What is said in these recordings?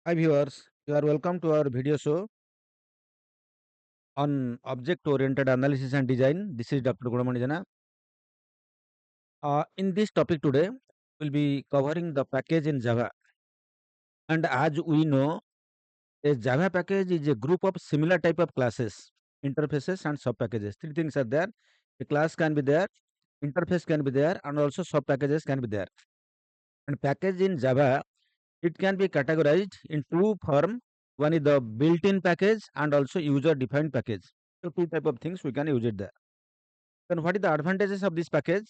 Hi viewers, you are welcome to our video show on object-oriented analysis and design. This is Dr. Gunamanijana. In this topic today, we'll be covering the package in Java. And as we know, a Java package is a group of similar type of classes, interfaces and sub-packages. Three things are there. A class can be there, interface can be there, and also sub-packages can be there. And package in Java, it can be categorized in two form. One is the built-in package and also user-defined package. So two type of things we can use it there. Then what is the advantages of this package?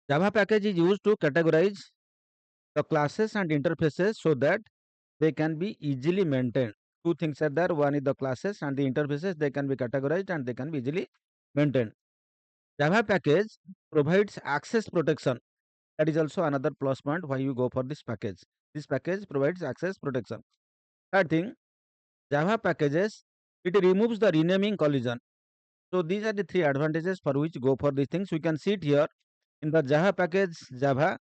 Java package is used to categorize the classes and interfaces so that they can be easily maintained. Two things are there. One is the classes and the interfaces. They can be categorized and they can be easily maintained. Java package provides access protection. That is also another plus point why you go for this package. This package provides access protection. Third thing, Java packages, it removes the renaming collision. So these are the three advantages for which go for these things. We can see it here in the Java package, Java,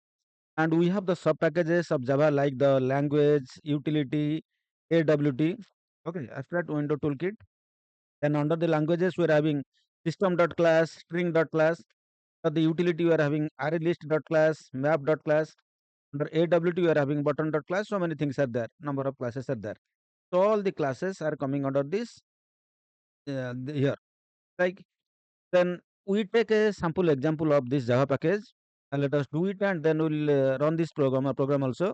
and we have the sub packages of Java like the language, utility, AWT. Okay, abstract window toolkit. Then under the languages, we are having system.class, string.class. For the utility, we are having arraylist.class, map.class. Under AWT, we are having button.class. So many things are there. Number of classes are there. So all the classes are coming under this here. Like then we take a sample example of this Java package and let us do it and then we'll run this program also.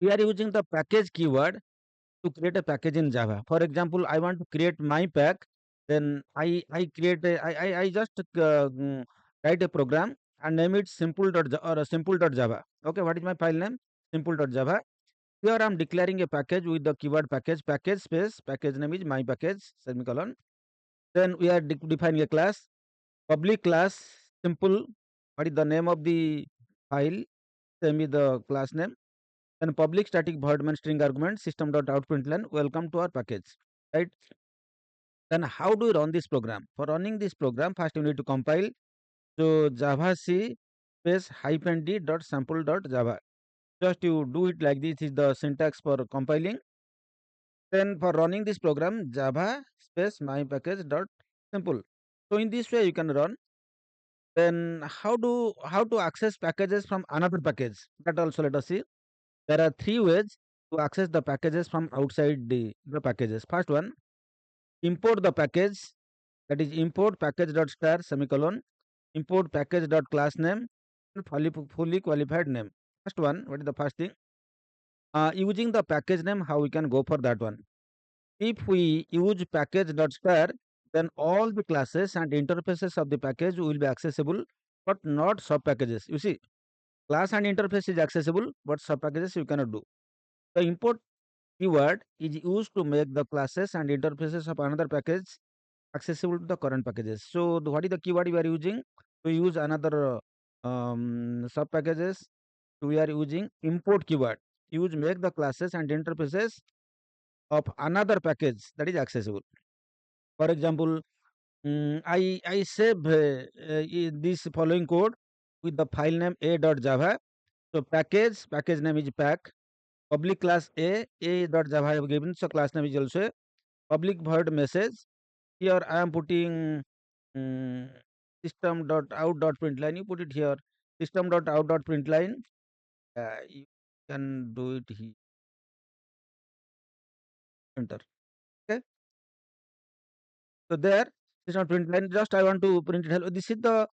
We are using the package keyword to create a package in Java. For example, I want to create my pack, then I create I just write a program and name it simple.java. Okay, what is my file name? Simple.java. Here I am declaring a package with the keyword package space, package name is my package, semicolon. Then we are defining a class, public class, simple. What is the name of the file? Same is the class name. Then public static void main string argument system.out.println welcome to our package. Right? Then how do we run this program? For running this program, first you need to compile. So Java C space hyphen d dot sample dot Java. Just you do it like this is the syntax for compiling. Then for running this program, Java space my package dot simple. So in this way you can run. Then how to access packages from another package? That also let us see. There are three ways to access the packages from outside the packages. First one, import the package. That is import package dot star semicolon. Import package dot class name and fully qualified name. First one, what is the first thing? Using the package name, how we can go for that one? If we use package.star, then all the classes and interfaces of the package will be accessible, but not sub packages. You see, class and interface is accessible, but sub packages you cannot do. The import keyword is used to make the classes and interfaces of another package accessible to the current packages. So, what is the keyword we are using? To use another sub packages, we are using import keyword. Use make the classes and interfaces of another package that is accessible. For example, I save this following code with the file name a.java. So package name is pack. Public class a.java I have given. So class name is also public void message. Here I am putting um, system.out.println. You put it here. System.out.println. You can do it here. Enter. Okay. So there, it's not print line. Just I want to print it. Hello. This is the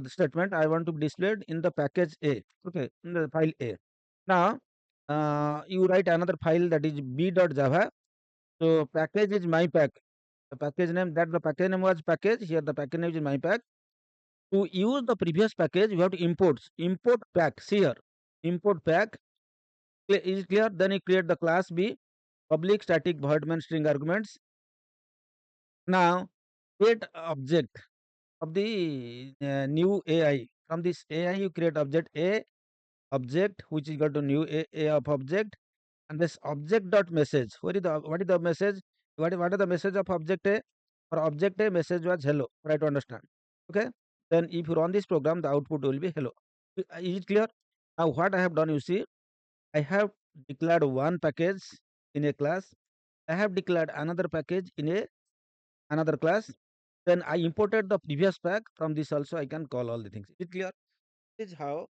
statement I want to be displayed in the package A. Okay, in the file A. Now, you write another file that is b.java. So package is my pack. The package name that the package name was package. Here the package name is my pack. To use the previous package, you have to import pack. See here, import pack. Is it clear? Then you create the class B, public static void main string arguments. Now create object of the new AI. From this AI, you create object which is equal to new A of object, and this object dot message. What is the message? What are the message of object A? For object A, message was hello. Try to understand. Okay. Then if you run this program, the output will be hello. Is it clear? Now what I have done, you see, I have declared one package in a class. I have declared another package in a another class. Then I imported the previous pack. From this also I can call all the things. Is it clear? This is how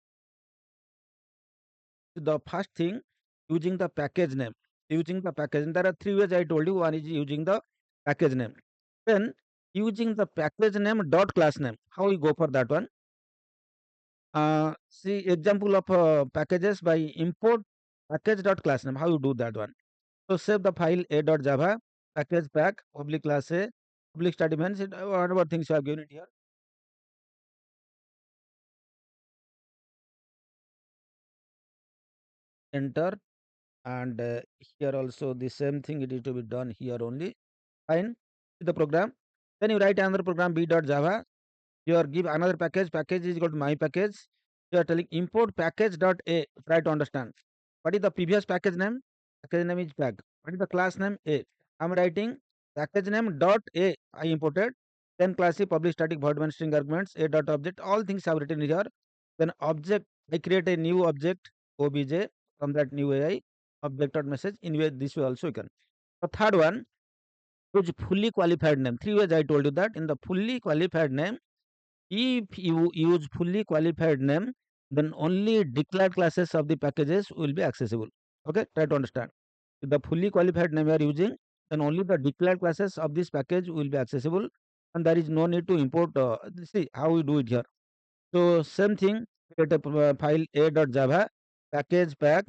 the first thing, using the package name. Using the package. There are three ways I told you. One is using the package name. Then using the package name dot class name. How we go for that one? See example of packages by import package dot class name. How you do that one? So save the file a.java package pack public class A public static means it, whatever things you have given it here. Enter, and here also the same thing it is to be done here only. Fine. The program. Then you write another program b.java. You are give another package. Package is equal to my package. You are telling import package dot a. Try to understand. What is the previous package name? Package name is pack. What is the class name? A. I'm writing package name dot a. I imported. Then class C public static void main string arguments a dot object. All things have written here. Then object. I create a new object obj from that new AI object dot message. In way this way also you can. The third one, use fully qualified name. Three ways I told you that in the fully qualified name. If you use fully qualified name, then only declared classes of the packages will be accessible. Okay, try to understand. If the fully qualified name you are using, then only the declared classes of this package will be accessible, and there is no need to import. See how we do it here. So same thing, create a file a.java package pack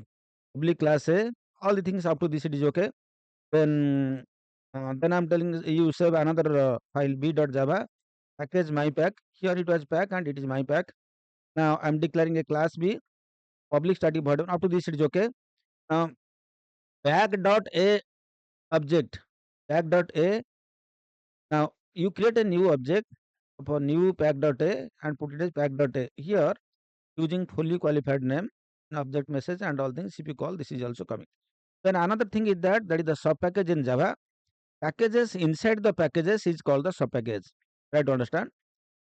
public class A. All the things up to this it is okay. Then I'm telling you save another file b.java package my pack. Here it was pack and it is my pack. Now I'm declaring a class B public static void. Up to this it is okay. Now pack dot a object pack dot a. Now you create a new object for new pack dot a and put it as pack dot a. Here using fully qualified name, object message and all things. If you call, this is also coming. Then another thing is that is the sub package in Java. Packages inside the packages is called the sub package. Try to understand.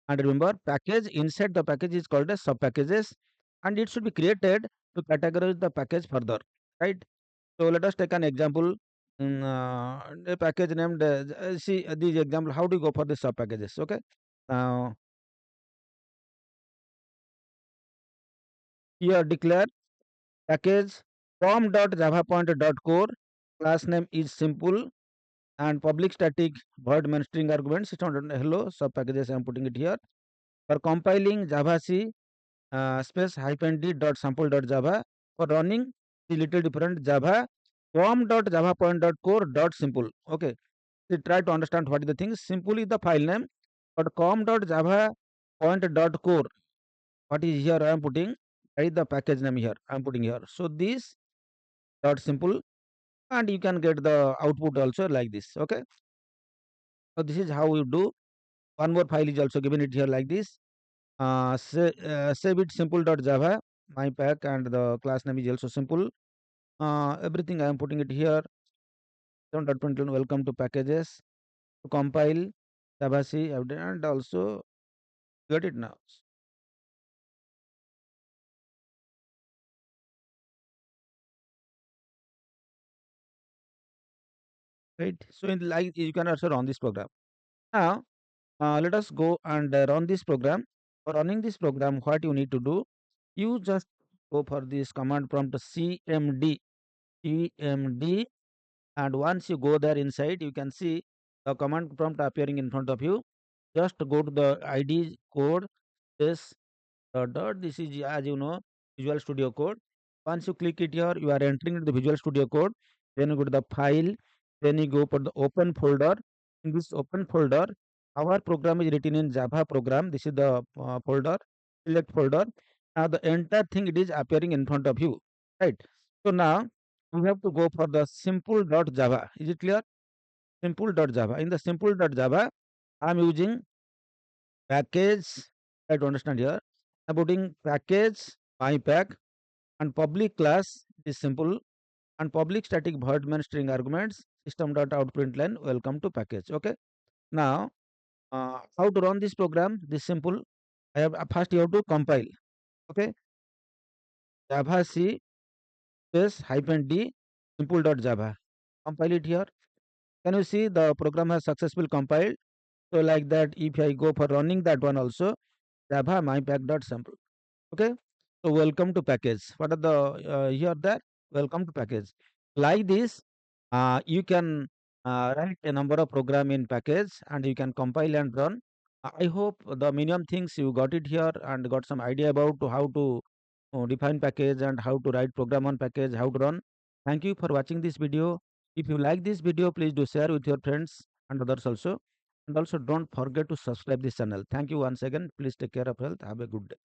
And remember, package inside the package is called as sub packages, and it should be created to categorize the package further. Right. So let us take an example. A package named see this example. How do you go for the sub packages? Okay. Now here declare package pom.javapoint.core. Class name is simple and public static void main string arguments. It's not hello sub packages. I am putting it here. For compiling Java C space hyphen d dot sample dot java. For running is little different. Java pom dot java point dot core dot simple. Okay, so try to understand what is the thing. Simple is the file name, but com dot java point dot core, what is here I am putting, that is the package name here I am putting here. So this dot simple, and you can get the output also like this. Okay, so this is how you do. One more file is also given it here like this. Save it simple.java, my pack, and the class name is also simple. Everything I am putting it here. 7.21, welcome to packages. To compile Java C, I've done, and also get it now. Right. So in like you can also run this program. Now let us go and run this program. For running this program, what you need to do, you just go for this command prompt cmd, and once you go there inside you can see the command prompt appearing in front of you. Just go to the id code this dot, this is as you know Visual Studio Code. Once you click it here, you are entering the Visual Studio Code. Then you go to the file, then you go for the open folder. In this open folder, our program is written in Java program. This is the folder, select folder. Now the entire thing it is appearing in front of you, right? So now we have to go for the simple.java. Is it clear? Simple.java. In the simple.java, I am using package. Try to understand here. I'm putting package my pack and public class is simple and public static void main string arguments system.out.println welcome to package. Okay. Now how to run this program? This simple. I have first you have to compile. Okay. Java C space hyphen d simple.java. Compile it here. Can you see the program has successfully compiled? So like that, if I go for running that one also, Java mypack.sample. Okay. So welcome to package. What are the here there? Welcome to package. Like this, you can write a number of program in package and you can compile and run. I hope the minimum things you got it here and got some idea about to how to define package and how to write program on package, how to run. Thank you for watching this video. If you like this video, please do share with your friends and others also. And also don't forget to subscribe this channel. Thank you once again. Please take care of health. Have a good day.